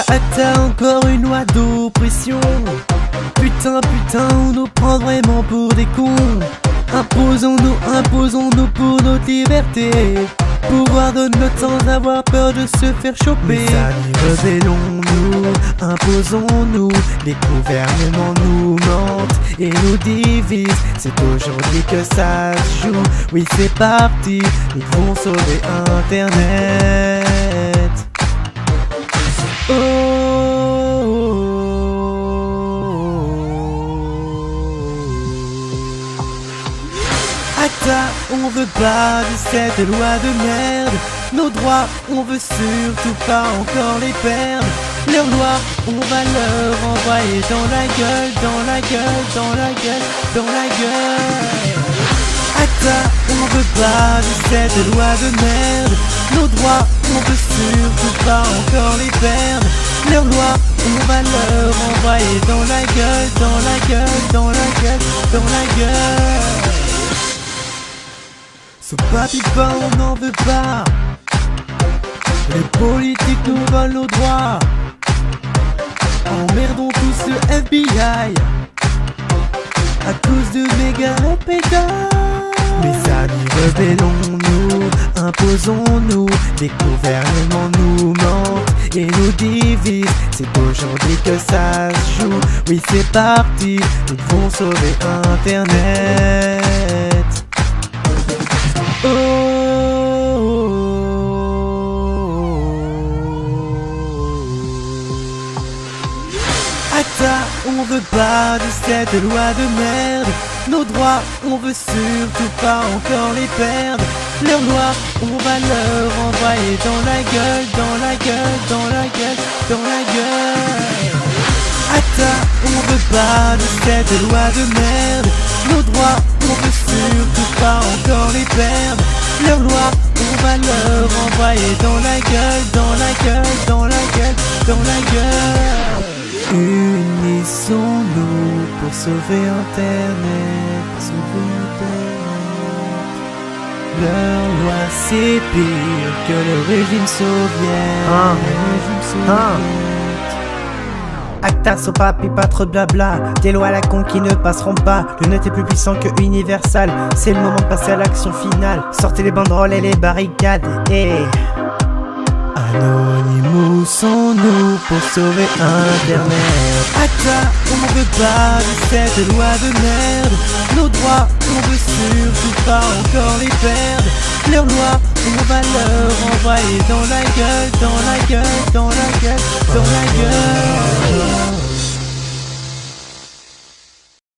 Acta, encore une loi d'oppression. Putain, on nous prend vraiment pour des cons. Imposons-nous pour notre liberté. Pouvoir de notre sans avoir peur de se faire choper. Mais amis, rebellons-nous, imposons-nous. Les gouvernements nous mentent et nous divisent. C'est aujourd'hui que ça se joue. Oui, c'est parti, ils vont sauver Internet. Acta, on veut pas de cette loi de merde. Nos droits, on veut surtout pas encore les perdre. Leurs lois, on va leur envoyer dans la gueule, dans la gueule, dans la gueule, dans la gueule. Acta, on veut pas de cette loi de merde. Nos droits, on veut surtout pas encore les perdre. Leurs lois, on va leur envoyer dans la gueule, dans la gueule, dans la gueule, dans la gueule. Ce papy pain, on n'en veut pas. Les politiques nous volent nos droits. Emmerdons tous le FBI à cause de méga pétards. Mes amis, rebellons-nous, imposons-nous. Les gouvernements nous mentent et nous divisent. C'est aujourd'hui que ça se joue. Oui, c'est parti, nous devons sauver Internet. Acta, on veut pas de cette loi de merde. Nos droits, on veut surtout pas encore les perdre. Leurs lois, on va leur envoyer dans la gueule, dans la gueule, dans la gueule, dans la gueule. Acta, on veut pas de cette loi de merde. Nos droits, on veut surtout pas encore les perdre. Leurs lois, on va leur envoyer dans la gueule, dans la gueule, dans la gueule, dans la gueule. Unissons-nous pour sauver Internet, sauver Internet. Leur loi c'est pire que le régime soviétique. Acta, so papi, pas trop de blabla. Des lois à la con qui ne passeront pas. Le net est plus puissant que Universal. C'est le moment de passer à l'action finale. Sortez les banderoles et les barricades. Anonymous sont-nous pour sauver Internet. Acta, on veut pas de cette loi de merde. Nos droits, on veut surtout pas encore les perdre. Leurs lois, on va leur envoyer dans la gueule, dans la gueule, dans la gueule, dans la gueule.